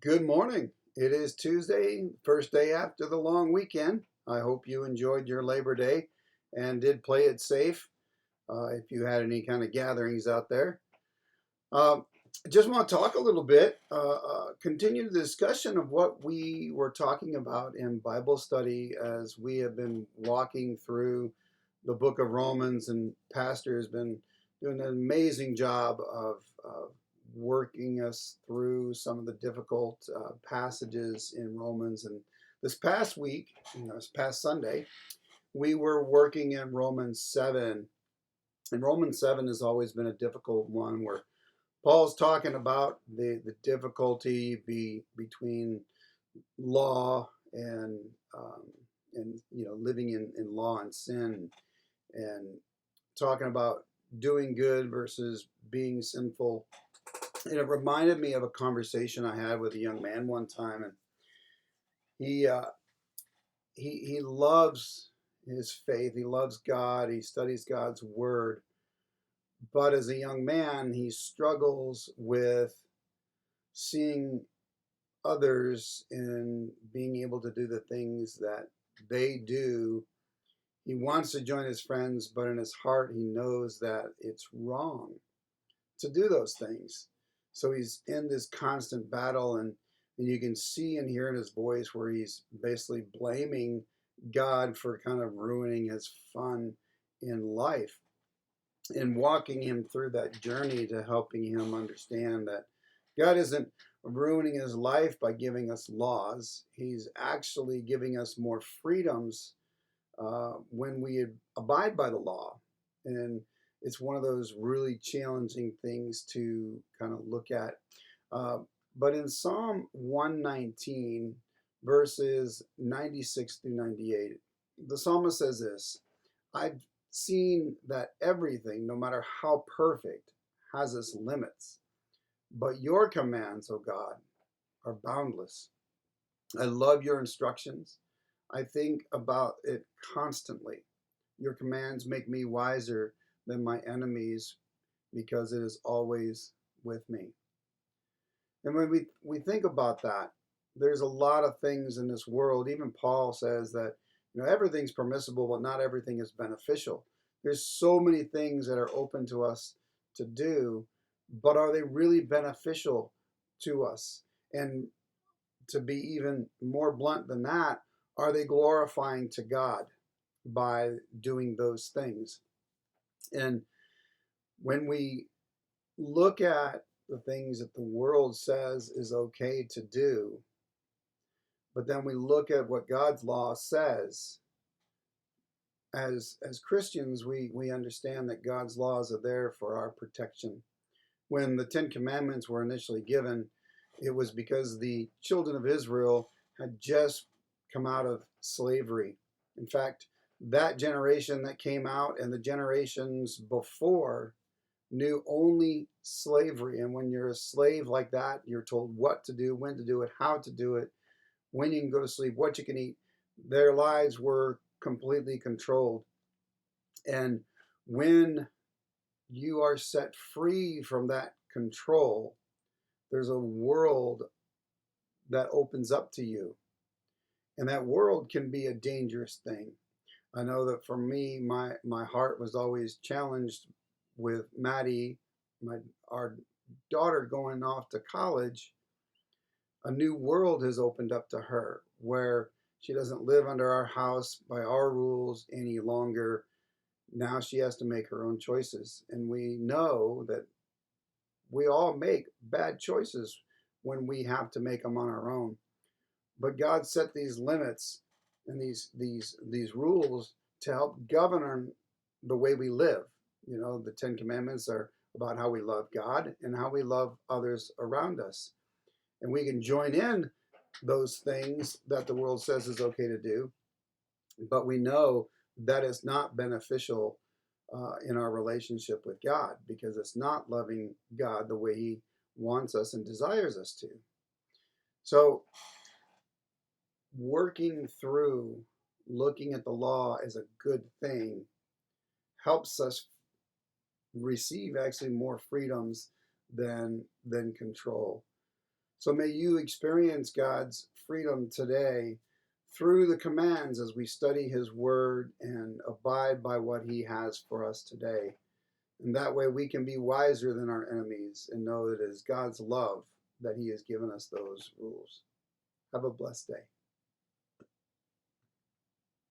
Good morning. It is Tuesday, first day after the long weekend. I hope you enjoyed your Labor Day and did play it safe if you had any kind of gatherings out there. Uh, just want to talk a little bit, continue the discussion of what we were talking about in Bible study as we have been walking through the book of Romans, and Pastor has been doing an amazing job of working us through some of the difficult passages in Romans. And this past week, this past Sunday, we were working in Romans 7. And Romans 7 has always been a difficult one where Paul's talking about the difficulty between law um, and living in law and sin, and talking about doing good versus being sinful. And it reminded me of a conversation I had with a young man one time, and he uh, he loves his faith, he loves God, he studies God's word, but as a young man, he struggles with seeing others and being able to do the things that they do. He wants to join his friends, but in his heart, he knows that it's wrong to do those things. So he's in this constant battle, and you can see and hear in his voice where he's basically blaming God for kind of ruining his fun in life and walking him through that journey to helping him understand that God isn't ruining his life by giving us laws. He's actually giving us more freedoms when we abide by the law. And it's one of those really challenging things to kind of look at. Uh, but in Psalm 119, verses 96 through 98, the psalmist says this: I've seen that everything, no matter how perfect, has its limits. But your commands, O God, are boundless. I love your instructions. I think about it constantly. Your commands make me wiser than my enemies because it is always with me. And when we think about that, there's a lot of things in this world. Even Paul says that everything's permissible, but not everything is beneficial. There's so many things that are open to us to do, but are they really beneficial to us? And to be even more blunt than that, are they glorifying to God by doing those things? And when we look at the things that the world says is okay to do, but then we look at what God's law says, as Christians, we understand that God's laws are there for our protection. When the Ten Commandments were initially given, it was because the children of Israel had just come out of slavery. In fact, that generation that came out and the generations before knew only slavery. And when you're a slave like that, you're told what to do, when to do it, how to do it, when you can go to sleep, what you can eat. Their lives were completely controlled. And when you are set free from that control, there's a world that opens up to you. And that world can be a dangerous thing. I know that for me, my heart was always challenged with Maddie, our daughter, going off to college. A new world has opened up to her where she doesn't live under our house by our rules any longer. Now she has to make her own choices. And we know that we all make bad choices when we have to make them on our own. But God set these limits and these rules to help govern the way we live. The Ten Commandments are about how we love God and how we love others around us. And we can join in those things that the world says is okay to do, but we know that is not beneficial in our relationship with God, because it's not loving God the way He wants us and desires us to. So, working through looking at the law as a good thing helps us receive actually more freedoms than control. So may you experience God's freedom today through the commands as we study His Word and abide by what He has for us today. And that way we can be wiser than our enemies and know that it is God's love that He has given us those rules. Have a blessed day.